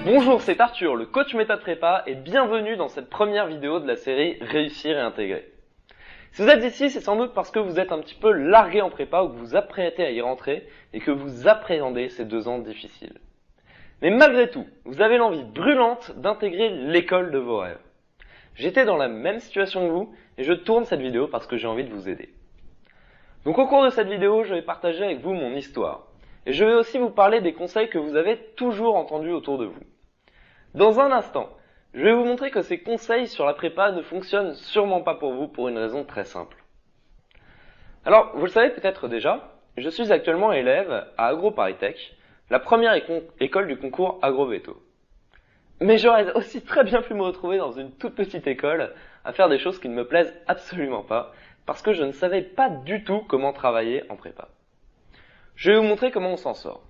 Bonjour, c'est Arthur, le coach méthode prépa, et bienvenue dans cette première vidéo de la série Réussir et intégrer. Si vous êtes ici, c'est sans doute parce que vous êtes un petit peu largué en prépa ou que vous apprêtez à y rentrer et que vous appréhendez ces 2 ans difficiles. Mais malgré tout, vous avez l'envie brûlante d'intégrer l'école de vos rêves. J'étais dans la même situation que vous et je tourne cette vidéo parce que j'ai envie de vous aider. Donc au cours de cette vidéo, je vais partager avec vous mon histoire. Et je vais aussi vous parler des conseils que vous avez toujours entendus autour de vous. Dans un instant, je vais vous montrer que ces conseils sur la prépa ne fonctionnent sûrement pas pour vous pour une raison très simple. Alors, vous le savez peut-être déjà, je suis actuellement élève à AgroParisTech, la première école du concours AgroVéto. Mais j'aurais aussi très bien pu me retrouver dans une toute petite école à faire des choses qui ne me plaisent absolument pas, parce que je ne savais pas du tout comment travailler en prépa. Je vais vous montrer comment on s'en sort.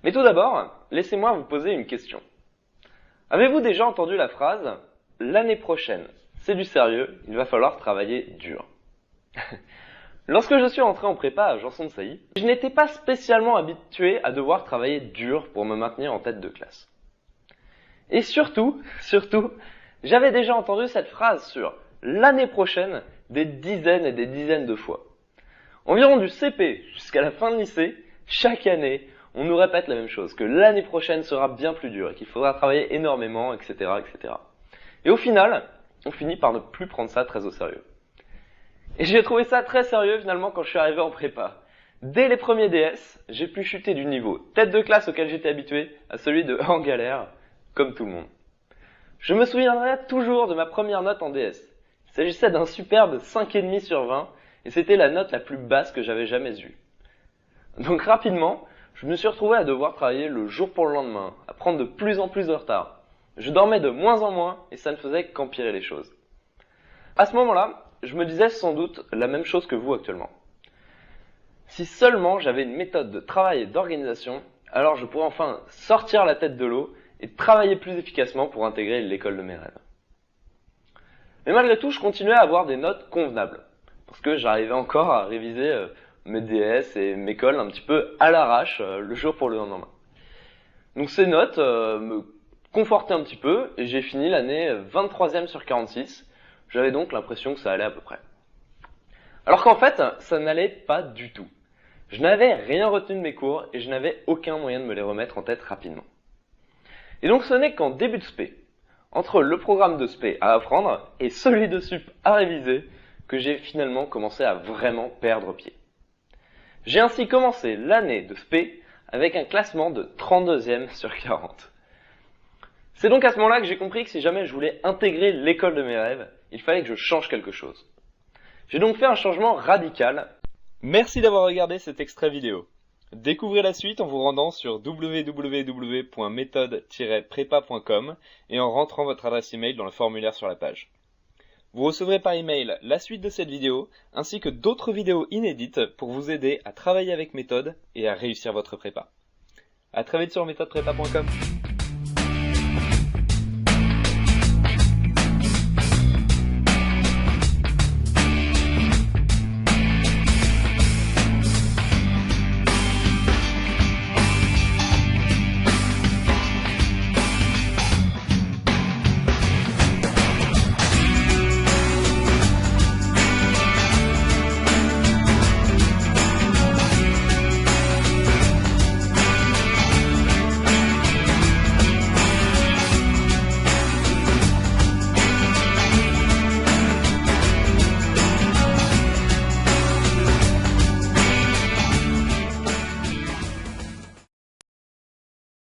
Mais tout d'abord, laissez-moi vous poser une question. Avez-vous déjà entendu la phrase « L'année prochaine, c'est du sérieux, il va falloir travailler dur ». Lorsque je suis entré en prépa à Janson de Sailly, je n'étais pas spécialement habitué à devoir travailler dur pour me maintenir en tête de classe. Et surtout, j'avais déjà entendu cette phrase sur « l'année prochaine » des dizaines et des dizaines de fois. Environ du CP jusqu'à la fin de lycée, chaque année, on nous répète la même chose, que l'année prochaine sera bien plus dure et qu'il faudra travailler énormément, etc., etc. Et au final, on finit par ne plus prendre ça très au sérieux. Et j'ai trouvé ça très sérieux finalement quand je suis arrivé en prépa. Dès les premiers DS, j'ai pu chuter du niveau tête de classe auquel j'étais habitué à celui de en galère, comme tout le monde. Je me souviendrai toujours de ma première note en DS. Il s'agissait d'un superbe 5,5 sur 20 et c'était la note la plus basse que j'avais jamais eue. Donc rapidement, je me suis retrouvé à devoir travailler le jour pour le lendemain, à prendre de plus en plus de retard. Je dormais de moins en moins et ça ne faisait qu'empirer les choses. À ce moment-là, je me disais sans doute la même chose que vous actuellement. Si seulement j'avais une méthode de travail et d'organisation, alors je pourrais enfin sortir la tête de l'eau et travailler plus efficacement pour intégrer l'école de mes rêves. Mais malgré tout, je continuais à avoir des notes convenables, parce que j'arrivais encore à réviser mes DS et mes cols un petit peu à l'arrache le jour pour le lendemain. Donc ces notes me confortaient un petit peu et j'ai fini l'année 23e sur 46. J'avais donc l'impression que ça allait à peu près. Alors qu'en fait, ça n'allait pas du tout. Je n'avais rien retenu de mes cours et je n'avais aucun moyen de me les remettre en tête rapidement. Et donc ce n'est qu'en début de spé, entre le programme de spé à apprendre et celui de sup à réviser, que j'ai finalement commencé à vraiment perdre pied. J'ai ainsi commencé l'année de spé avec un classement de 32e sur 40. C'est donc à ce moment-là que j'ai compris que si jamais je voulais intégrer l'école de mes rêves, il fallait que je change quelque chose. J'ai donc fait un changement radical. Merci d'avoir regardé cet extrait vidéo. Découvrez la suite en vous rendant sur www.méthode-prépa.com et en rentrant votre adresse email dans le formulaire sur la page. Vous recevrez par email la suite de cette vidéo ainsi que d'autres vidéos inédites pour vous aider à travailler avec méthode et à réussir votre prépa. À très vite sur méthode-prépa.com.